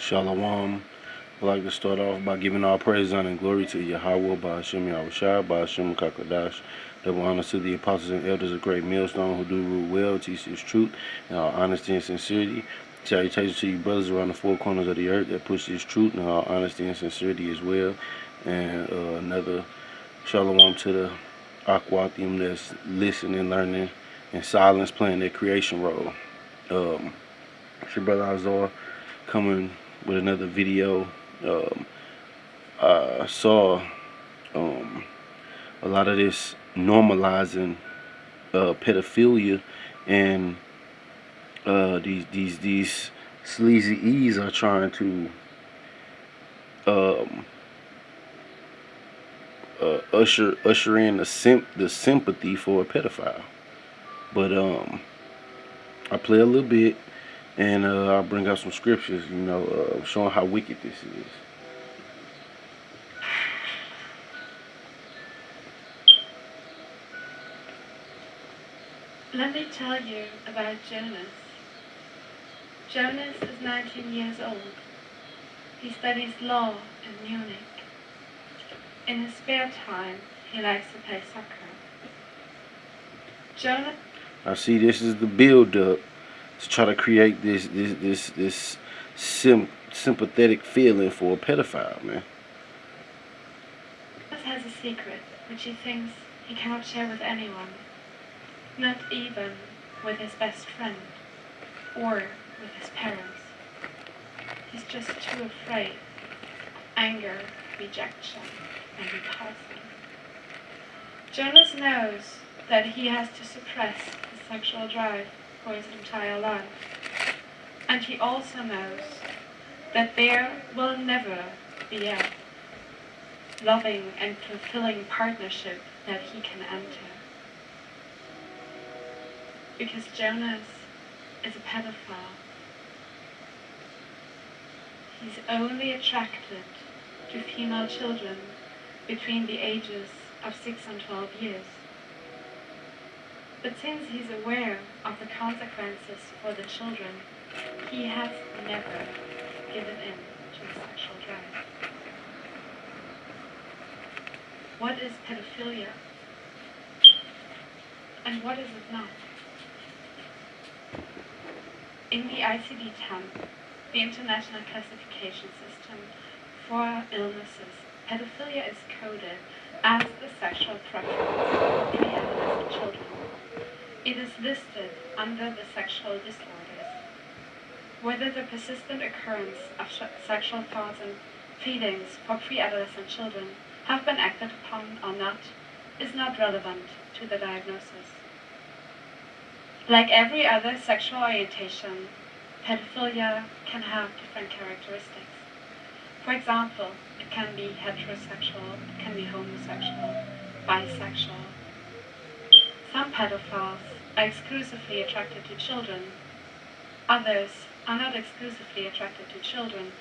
Shalom. I'd like to start off by giving all praise, honor, and glory to Yahweh, Ba'ashem Yahushua, Ba'ashem Kakadash. Double honor to the apostles and elders of Great Millstone who do rule well, teach His truth, in all honesty and sincerity. Salutations to you brothers around the four corners of the earth that push this truth in all honesty and sincerity as well. And another shalom to the Aquathium that's listening, learning, in silence, playing their creation role. It's your brother Azor coming with another video. I saw a lot of this normalizing pedophilia, and these sleazy E's are trying to usher in the sympathy for a pedophile. But I play a little bit, and I'll bring out some scriptures, showing how wicked this is. Let me tell you about Jonas. Jonas is 19 years old. He studies law in Munich. In his spare time, he likes to play soccer. Jonas. I see this is the build-up to try to create this sympathetic feeling for a pedophile, man. Jonas has a secret which he thinks he cannot share with anyone. Not even with his best friend or with his parents. He's just too afraid. Anger, rejection, and repulsion. Jonas knows that he has to suppress his sexual drive for his entire life. And he also knows that there will never be a loving and fulfilling partnership that he can enter. Because Jonas is a pedophile. He's only attracted to female children between the ages of 6 and 12 years. But since he's aware of the consequences for the children, he has never given in to his sexual drive. What is pedophilia? And what is it not? In the ICD-10, the International Classification System for Illnesses, pedophilia is coded as the sexual preference of pre-adolescent children. It is listed under the sexual disorders. Whether the persistent occurrence of sexual thoughts and feelings for pre-adolescent children have been acted upon or not is not relevant to the diagnosis. Like every other sexual orientation, pedophilia can have different characteristics. For example, it can be heterosexual, it can be homosexual, bisexual. Some pedophiles are exclusively attracted to children. Others are not exclusively attracted to children,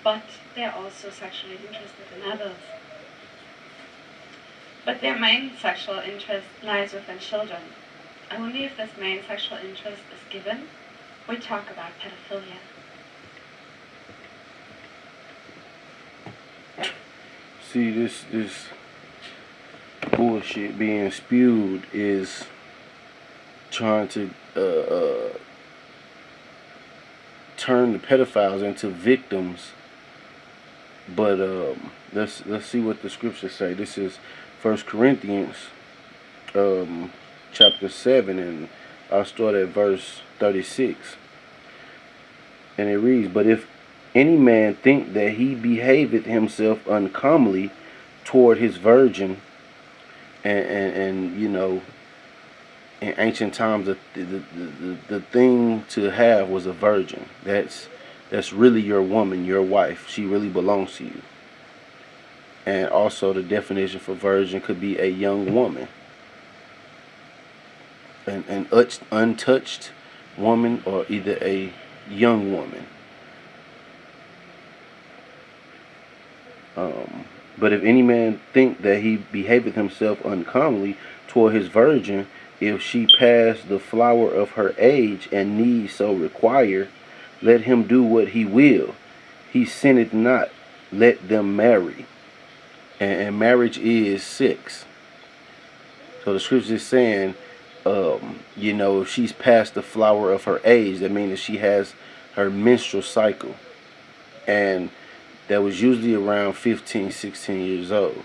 but they are also sexually interested in adults. But their main sexual interest lies within children. Only if this main sexual interest is given, we talk about pedophilia. See, this bullshit being spewed is trying to turn the pedophiles into victims. But let's see what the scriptures say. This is 1 Corinthians chapter 7, and I'll start at verse 36. And it reads, "But if any man think that he behaveth himself uncomely toward his virgin," and in ancient times the thing to have was a virgin. That's really your woman, your wife. She really belongs to you. And also the definition for virgin could be a young woman. An untouched woman, or either a young woman. But if any man think that he behaveth himself uncomely toward his virgin, if she pass the flower of her age and need so require, let him do what he will. he sinneth not, let them marry. And marriage is sex. So the scripture is saying, if she's past the flower of her age, that means that she has her menstrual cycle. And that was usually around 15, 16 years old.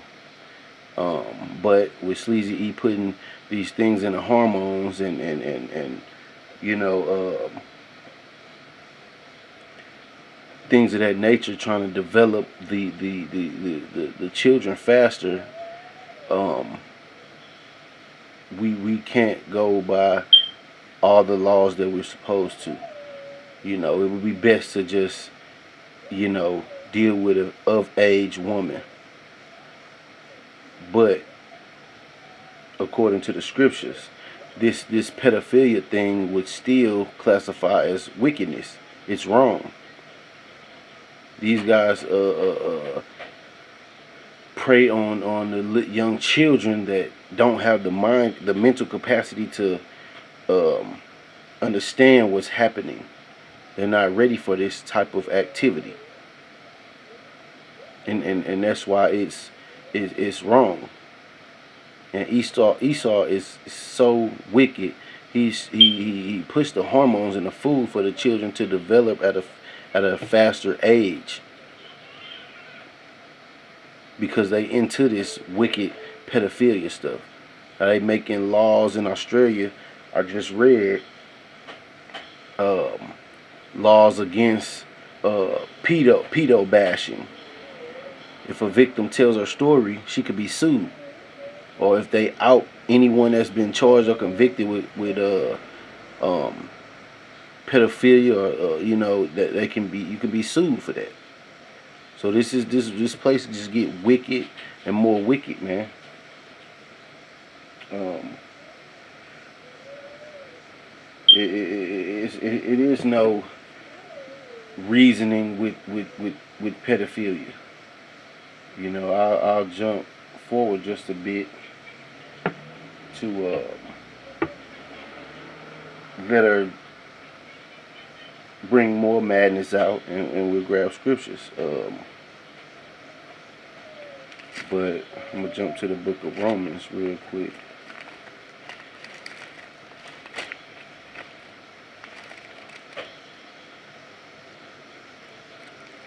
But with Sleazy E putting these things in the hormones and you know, things of that nature, trying to develop the children faster, um, we can't go by all the laws that we're supposed to. It would be best to just, deal with a of age woman. But according to the scriptures, this pedophilia thing would still classify as wickedness. It's wrong. These guys prey on the young children that don't have the mental capacity to um, understand what's happening. They're not ready for this type of activity, and that's why it's wrong. And Esau is so wicked. He puts the hormones in the food for the children to develop at a faster age, because they into this wicked pedophilia stuff. They making laws in Australia. I just read um, laws against pedo bashing. If a victim tells her story, she could be sued. Or if they out anyone that's been charged or convicted with um, pedophilia, or that you can be sued for that. So this place just get wicked and more wicked, man. Um, it is no reasoning with pedophilia. I'll jump forward just a bit to let her bring more madness out, and we'll grab scriptures. But I'm gonna jump to the book of Romans real quick.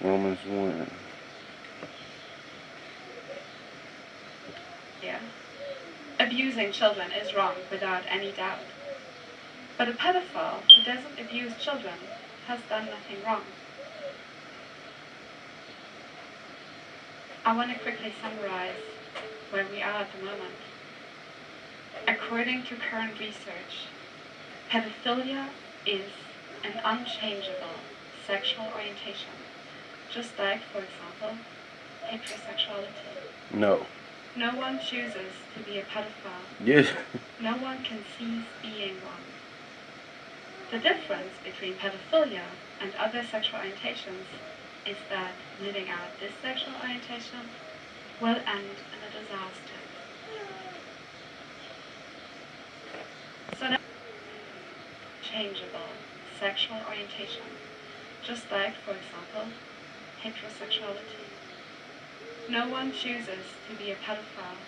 Romans 1. Yeah. Abusing children is wrong without any doubt. But a pedophile who doesn't abuse children has done nothing wrong. I want to quickly summarize where we are at the moment. According to current research, pedophilia is an unchangeable sexual orientation, just like, for example, heterosexuality. No. No one chooses to be a pedophile. Yes. No one can cease being one. The difference between pedophilia and other sexual orientations is that living out this sexual orientation will end in a disaster. So now, changeable sexual orientation, just like, for example, heterosexuality. No one chooses to be a pedophile.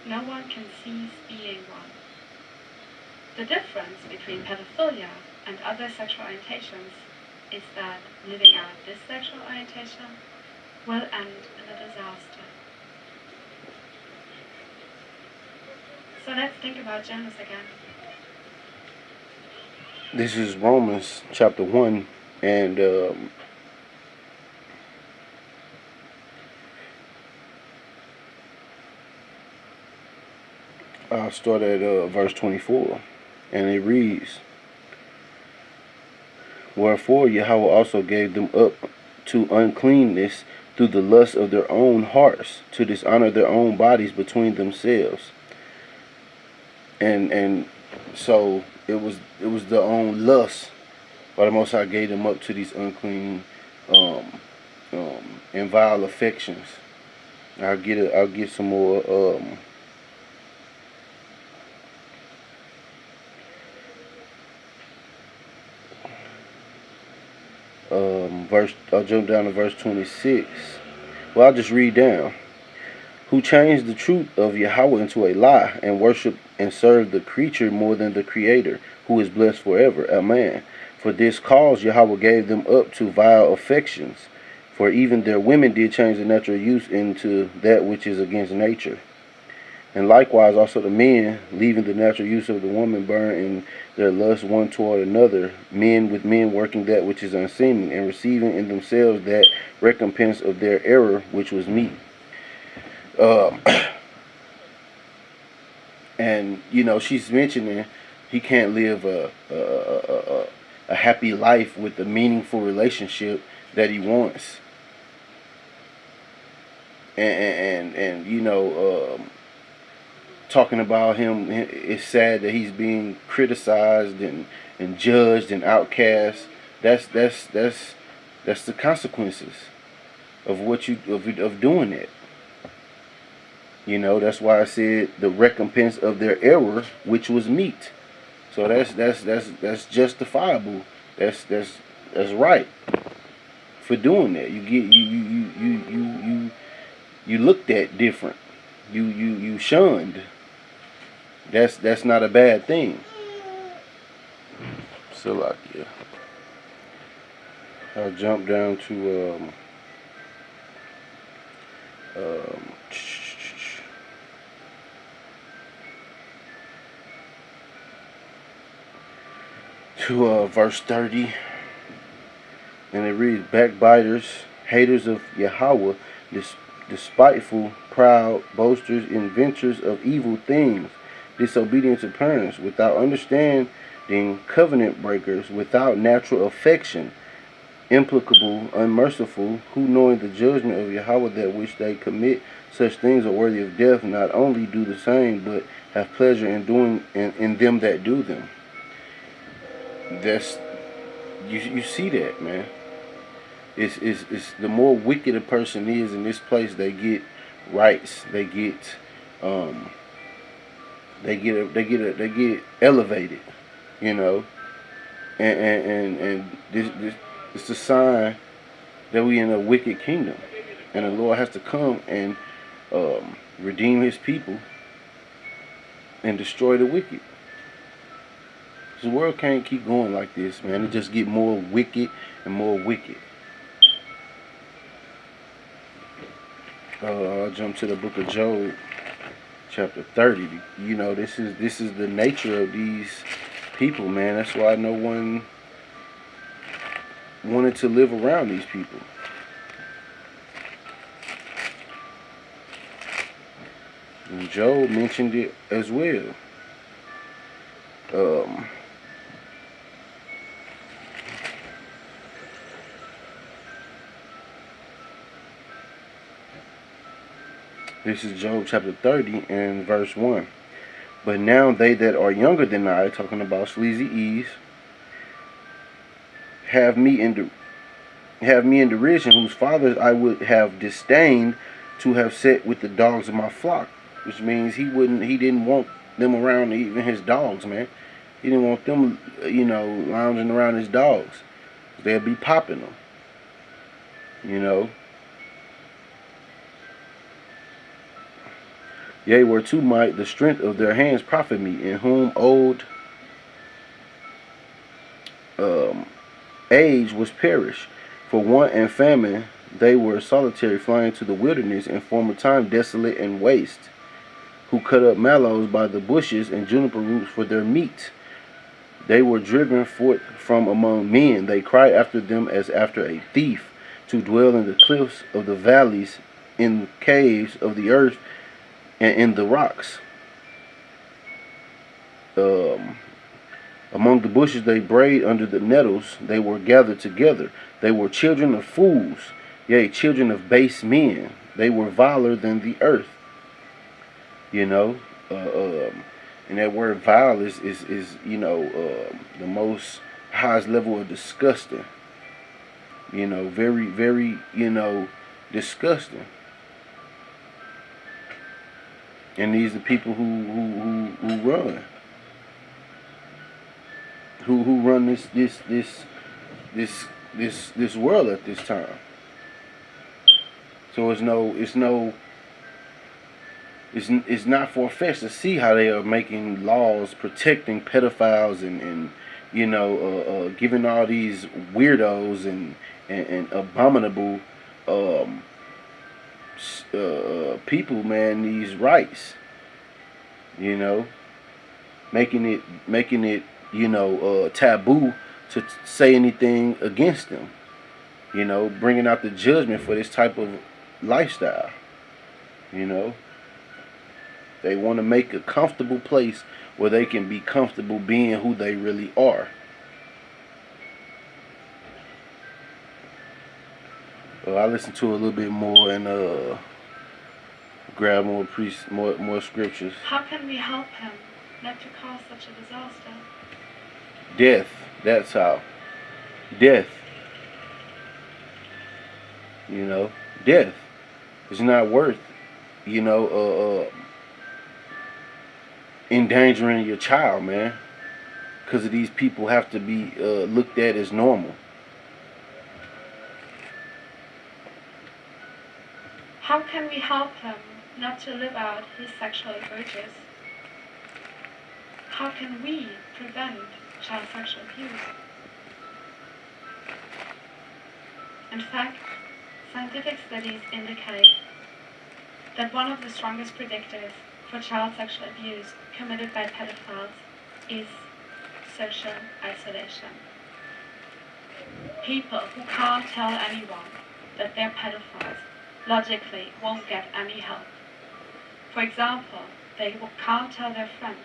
No one can cease being one. The difference between pedophilia and other sexual orientations is that living out this sexual orientation will end in a disaster. So let's think about Jonas again. This is Romans chapter 1, and I'll start at verse 24, and it reads, Wherefore Yahweh also gave them up to uncleanness through the lust of their own hearts, to dishonor their own bodies between themselves. And so it was their own lust, but the Most High gave them up to these unclean and vile affections. I'll get some more I'll jump down to verse 26. Well, I'll just read down. Who changed the truth of Yahweh into a lie, and worship and serve the creature more than the Creator, who is blessed forever. Amen. For this cause Yahweh gave them up to vile affections, for even their women did change the natural use into that which is against nature. And likewise also the men, leaving the natural use of the woman, burn in their lust one toward another, men with men working that which is unseemly, and receiving in themselves that recompense of their error which was meet. Uh, and she's mentioning he can't live a happy life with the meaningful relationship that he wants, and talking about him, it's sad that he's being criticized and judged and outcast. That's the consequences of what of doing that. That's why I said the recompense of their error, which was meat. So that's justifiable. That's right for doing that. You looked at different. You shunned. That's not a bad thing. So like yeah. I'll jump down to verse 30, and it reads, backbiters, haters of Yahweh, despiteful, proud, boasters, inventors of evil things, disobedient to parents, without understanding, covenant breakers, without natural affection, implacable, unmerciful, who knowing the judgment of Yahweh that which they commit such things are worthy of death, not only do the same, but have pleasure in doing in them that do them. That's you see that, man. It's the more wicked a person is in this place, they get rights, they get elevated, and this it's a sign that we in a wicked kingdom, and the Lord has to come and redeem His people and destroy the wicked. The world can't keep going like this, man. It just get more wicked and more wicked. I'll jump to the book of Job, chapter 30. This is the nature of these people, man. That's why no one wanted to live around these people. And Job mentioned it as well. This is Job chapter 30 and verse 1. But now they that are younger than I, talking about sleazy Eves, have me in derision, whose fathers I would have disdained to have set with the dogs of my flock. Which means he didn't want them around, even his dogs, man. He didn't want them, lounging around his dogs. They'd be popping them, Yea, were to might the strength of their hands profit me, in whom old age was perished. For want and famine they were solitary, flying to the wilderness, in former time desolate and waste, who cut up mallows by the bushes and juniper roots for their meat. They were driven forth from among men. They cried after them as after a thief, to dwell in the cliffs of the valleys, in caves of the earth, and in the rocks. Among the bushes they brayed, under the nettles they were gathered together. They were children of fools, yea, children of base men. They were viler than the earth. And that word vile is the most highest level of disgusting. Very, very, disgusting. And these are the people who run. Who run this this world at this time. So it's not far fetched to see how they are making laws protecting pedophiles and giving all these weirdos and abominable um, people, man, these rights. You know, making it taboo to say anything against them. Bringing out the judgment for this type of lifestyle. You know, they want to make a comfortable place where they can be comfortable being who they really are. I listened to a little bit more and grab more scriptures. How can we help him not to cause such a disaster? Death. That's how. Death. Death is not worth, endangering your child, man. Because of these people have to be looked at as normal. How can we help him not to live out his sexual urges? How can we prevent child sexual abuse? In fact, scientific studies indicate that one of the strongest predictors for child sexual abuse committed by pedophiles is social isolation. People who can't tell anyone that they're pedophiles logically won't get any help. For example, they can't tell their friends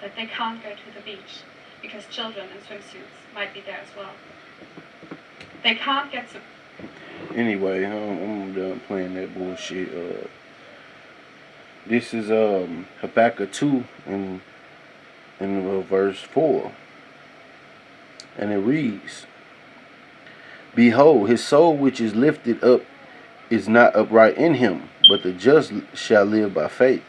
that they can't go to the beach because children in swimsuits might be there as well. They can't get support. Anyway, I'm done playing that bullshit. This is Habakkuk 2 in verse 4. And it reads, Behold, his soul which is lifted up is not upright in him, but the just shall live by faith.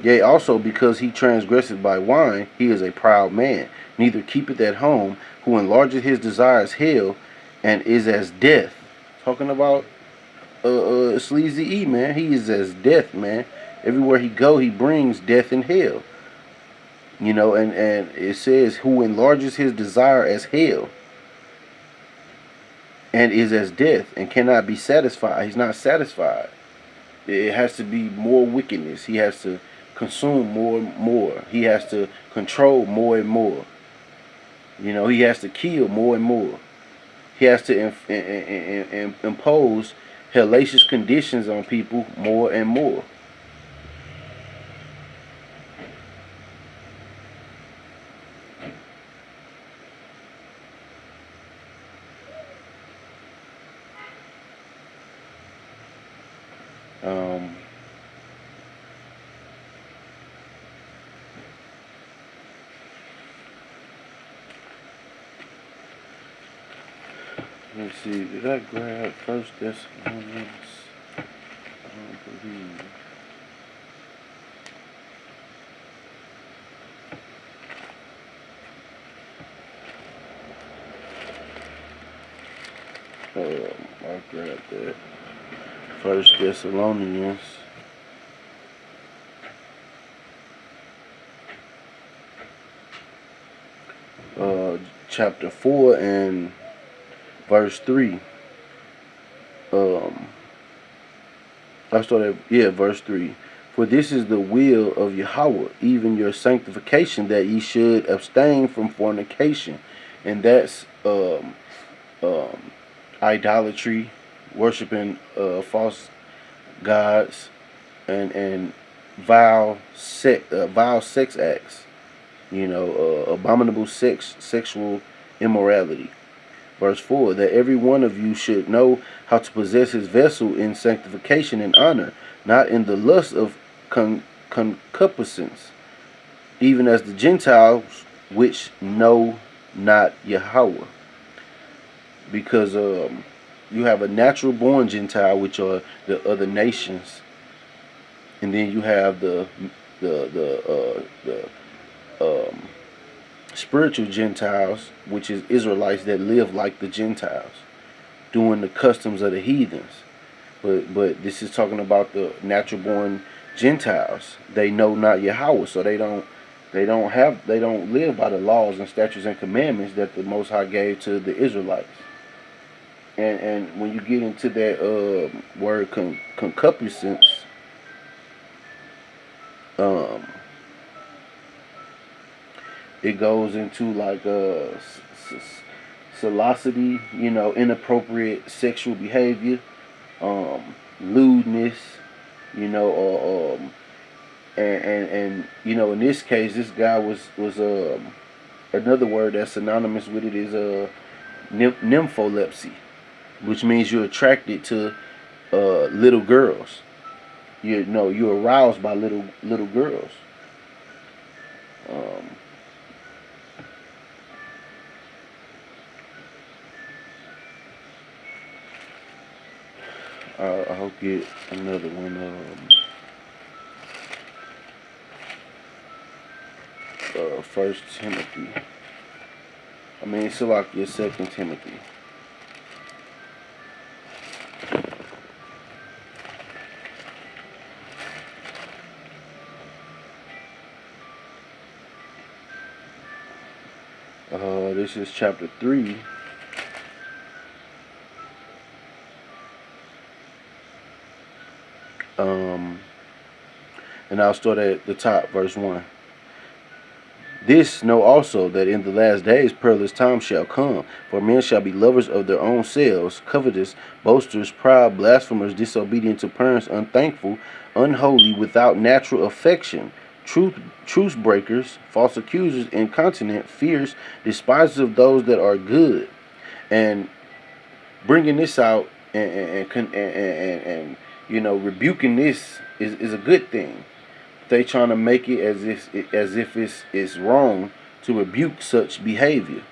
Yea, also because he transgresseth by wine, he is a proud man, neither keepeth at home, who enlargeth his desires hell, and is as death. Talking about Sleazy E, man. He is as death, man. Everywhere he go, he brings death and hell. And it says, who enlarges his desire as hell, and is as death, and cannot be satisfied. He's not satisfied. It has to be more wickedness. He has to consume more and more. He has to control more and more. He has to kill more and more. He has to impose hellacious conditions on people more and more. Let's see, did I grab First Thessalonians? I don't believe. I grabbed that. First Thessalonians. Chapter 4 and verse 3. I started, verse 3. For this is the will of Yahweh, even your sanctification, that ye should abstain from fornication. And that's idolatry, worshiping false gods, and vile sex acts. Abominable sexual immorality. Verse 4, that every one of you should know how to possess his vessel in sanctification and honor, not in the lust of concupiscence, even as the Gentiles which know not Yahweh. Because you have a natural born Gentile, which are the other nations, and then you have the spiritual Gentiles, which is Israelites that live like the Gentiles, doing the customs of the heathens. But this is talking about the natural born Gentiles. They know not Yahweh, so they don't live by the laws and statutes and commandments that the Most High gave to the Israelites. And when you get into that word concupiscence, um, it goes into like salacity, inappropriate sexual behavior, lewdness, or and in this case, this guy was another word that's synonymous with it is nympholepsy, which means you're attracted to little girls. You're aroused by little girls. Um, I'll get another one. First Timothy. I mean, it's like your Second Timothy. This is chapter 3. And I'll start at the top, verse 1. This know also that in the last days perilous times shall come, for men shall be lovers of their own selves, covetous, boasters, proud, blasphemers, disobedient to parents, unthankful, unholy, without natural affection, truce breakers, false accusers, incontinent, fierce, despisers of those that are good. And bringing this out and rebuking this is a good thing. They trying to make it as if it's wrong to rebuke such behavior,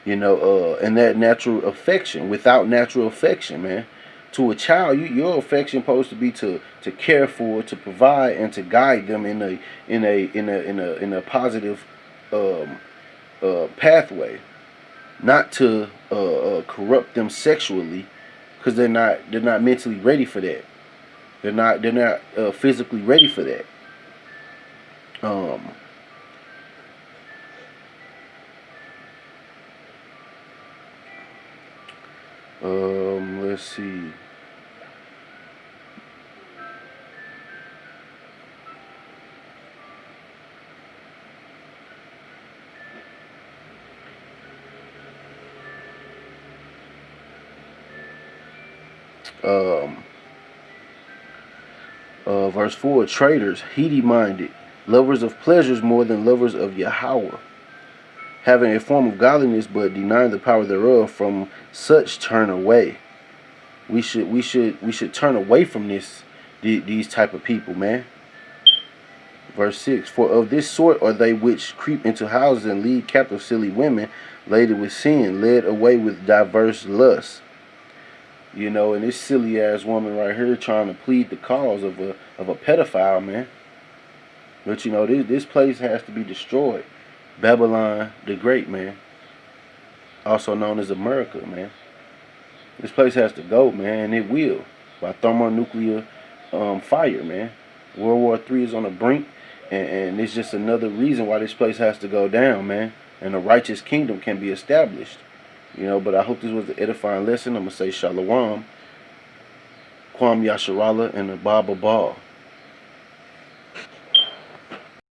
and that natural affection. Without natural affection, man, to a child, your affection supposed to be to care for, to provide, and to guide them in a positive pathway, not to corrupt them sexually, because they're not mentally ready for that. They're not physically ready for that. Let's see. Verse 4, traitors, heady-minded, lovers of pleasures more than lovers of Yahweh, having a form of godliness but denying the power thereof, from such turn away. We should turn away from these type of people, man. Verse 6, for of this sort are they which creep into houses and lead captive silly women, laden with sin, led away with diverse lusts. And this silly ass woman right here trying to plead the cause of a pedophile, man. But this place has to be destroyed. Babylon the Great, man. Also known as America, man. This place has to go, man, and it will. By thermonuclear fire, man. World War III is on the brink, and it's just another reason why this place has to go down, man. And a righteous kingdom can be established. But I hope this was an edifying lesson. I'm going to say Shalom, Kwam Yasharallah, and the Baba Ball.